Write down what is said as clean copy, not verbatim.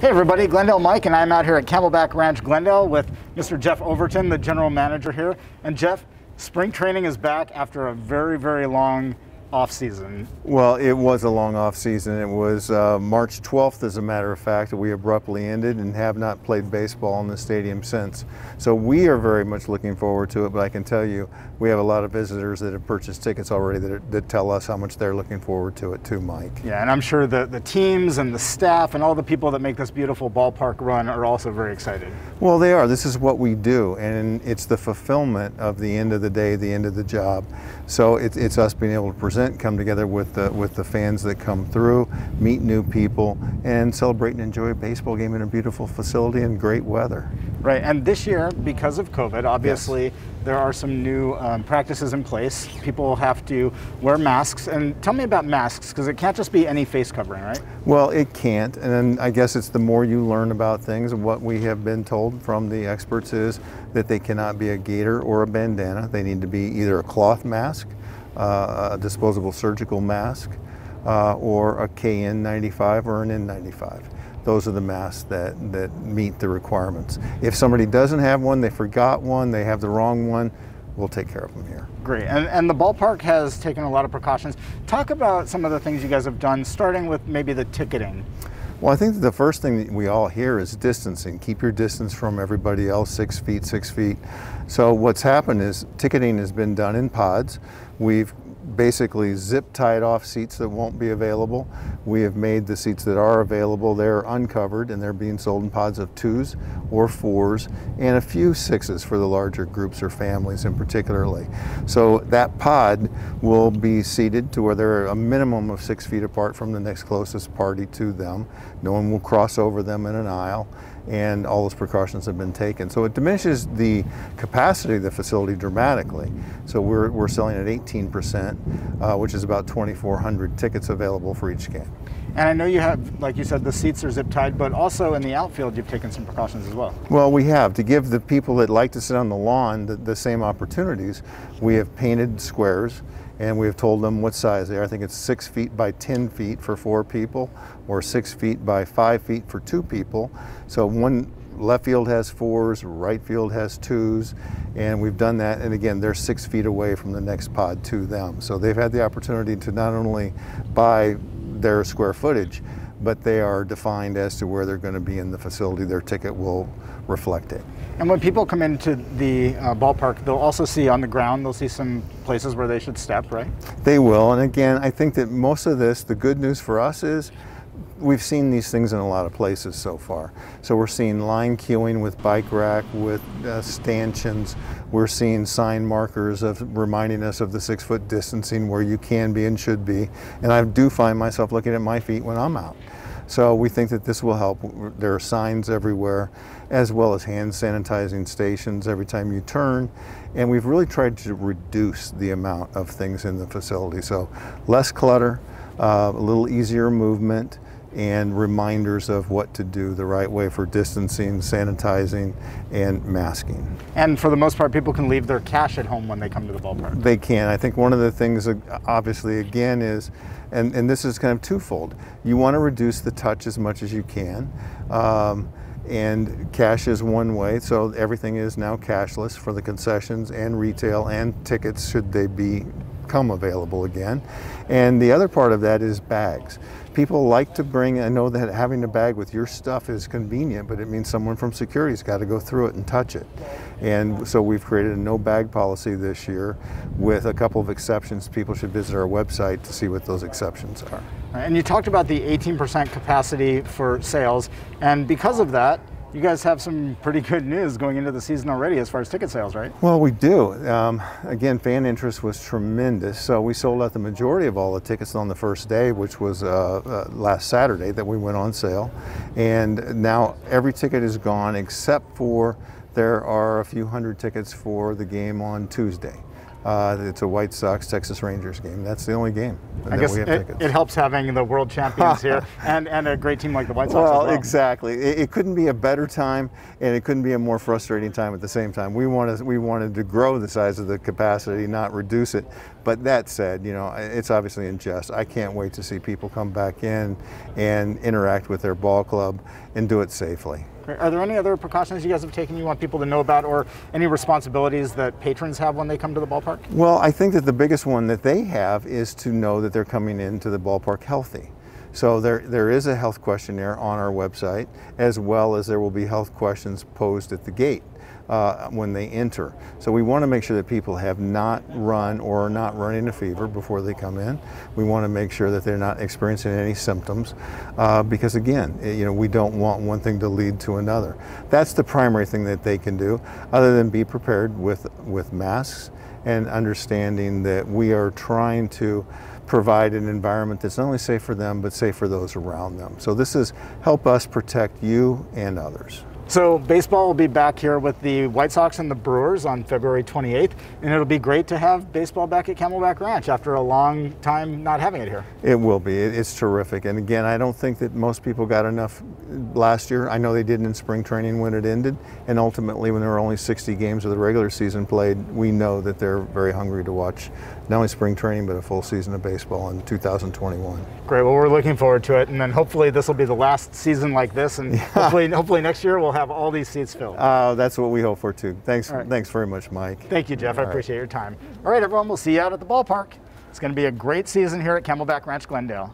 Hey everybody, Glendale Mike, and I'm out here at Camelback Ranch-Glendale with Mr. Jeff Overton, the general manager here. And Jeff, spring training is back after a very, very long off season. Well, it was a long off season. It was March 12th, as a matter of fact, that we abruptly ended and have not played baseball in the stadium since. So we are very much looking forward to it, but I can tell you, we have a lot of visitors that have purchased tickets already that tell us how much they're looking forward to it too, Mike. Yeah, and I'm sure the teams and the staff and all the people that make this beautiful ballpark run are also very excited. Well, they are. This is what we do, and it's the fulfillment of the end of the day, the end of the job. So it's us being able to present, come together with the fans that come through, meet new people, and celebrate and enjoy a baseball game in a beautiful facility and great weather. Right, and this year, because of COVID, obviously, yes, there are some new practices in place. People have to wear masks. And tell me about masks, because it can't just be any face covering, right? Well, it can't, and then I guess it's the more you learn about things, and what we have been told from the experts is that they cannot be a gaiter or a bandana. They need to be either a cloth mask, a disposable surgical mask, or a KN95 or an N95. Those are the masks that meet the requirements. If somebody doesn't have one, they forgot one, they have the wrong one, we'll take care of them here. Great, and the ballpark has taken a lot of precautions. Talk about some of the things you guys have done, starting with maybe the ticketing. Well, I think that the first thing that we all hear is distancing. Keep your distance from everybody else, 6 feet, 6 feet. So what's happened is ticketing has been done in pods. We've basically zip tied off seats that won't be available. We have made the seats that are available, they're uncovered, and they're being sold in pods of 2s or 4s and a few 6s for the larger groups or families in particularly. So that pod will be seated to where they're a minimum of 6 feet apart from the next closest party to them. No one will cross over them in an aisle, and all those precautions have been taken. So it diminishes the capacity of the facility dramatically. So we're selling at 18%, which is about 2,400 tickets available for each game. And I know you have, like you said, the seats are zip tied, but also in the outfield you've taken some precautions as well. Well, we have. To give the people that like to sit on the lawn the same opportunities, we have painted squares, and we have told them what size they are. I think it's 6 feet by 10 feet for 4 people, or 6 feet by 5 feet for 2 people. So one left field has 4s, right field has 2s, and we've done that. And again, they're 6 feet away from the next pod to them. So they've had the opportunity to not only buy their square footage, but they are defined as to where they're going to be in the facility. Their ticket will reflect it. And when people come into the ballpark, they'll also see on the ground, they'll see some places where they should step, right? They will, and again, I think that most of this, the good news for us is, we've seen these things in a lot of places so far. So we're seeing line queuing with bike rack, with stanchions. We're seeing sign markers of reminding us of the 6 foot distancing where you can be and should be. And I do find myself looking at my feet when I'm out. So we think that this will help. There are signs everywhere, as well as hand sanitizing stations every time you turn. And we've really tried to reduce the amount of things in the facility. So less clutter, a little easier movement, and reminders of what to do the right way for distancing, sanitizing, and masking. And for the most part, people can leave their cash at home when they come to the ballpark. They can. I think one of the things, obviously, again, is, and this is kind of twofold, you want to reduce the touch as much as you can. And cash is one way, so everything is now cashless for the concessions and retail and tickets should they become available again. And the other part of that is bags. People like to bring, I know that having a bag with your stuff is convenient, but it means someone from security's got to go through it and touch it. And so we've created a no bag policy this year with a couple of exceptions. People should visit our website to see what those exceptions are. And you talked about the 18% capacity for sales, and because of that, you guys have some pretty good news going into the season already as far as ticket sales, right? Well, we do. Again, fan interest was tremendous. So we sold out the majority of all the tickets on the first day, which was last Saturday that we went on sale. And now every ticket is gone except for there are a few hundred tickets for the game on Tuesday. It's a White Sox Texas Rangers game. That's the only game I guess we have tickets. It helps having the world champions here and a great team like the White Sox as well. Exactly. It couldn't be a better time, and it couldn't be a more frustrating time at the same time. We wanted to grow the size of the capacity, not reduce it, But that said, you know, it's obviously in jest. I can't wait to see people come back in and interact with their ball club and do it safely. Are there any other precautions you guys have taken you want people to know about, or any responsibilities that patrons have when they come to the ballpark? Well, I think that the biggest one that they have is to know that they're coming into the ballpark healthy. So there is a health questionnaire on our website, as well as there will be health questions posed at the gate when they enter. So we want to make sure that people have not run or are not running a fever before they come in. We want to make sure that they're not experiencing any symptoms because again, you know, we don't want one thing to lead to another. That's the primary thing that they can do, other than be prepared with masks and understanding that we are trying to provide an environment that's not only safe for them, but safe for those around them. So this is help us protect you and others. So baseball will be back here with the White Sox and the Brewers on February 28th, and it'll be great to have baseball back at Camelback Ranch after a long time not having it here. It will be. It's terrific. And again, I don't think that most people got enough last year. I know they didn't in spring training when it ended, and ultimately when there were only 60 games of the regular season played, we know that they're very hungry to watch not only spring training, but a full season of baseball in 2021. Great. Well, we're looking forward to it, and then hopefully this will be the last season like this, and hopefully next year we'll have all these seats filled. That's what we hope for too. Thanks very much, Mike. Thank you, Jeff. I appreciate your time. All right, everyone, we'll see you out at the ballpark. It's going to be a great season here at Camelback Ranch-Glendale.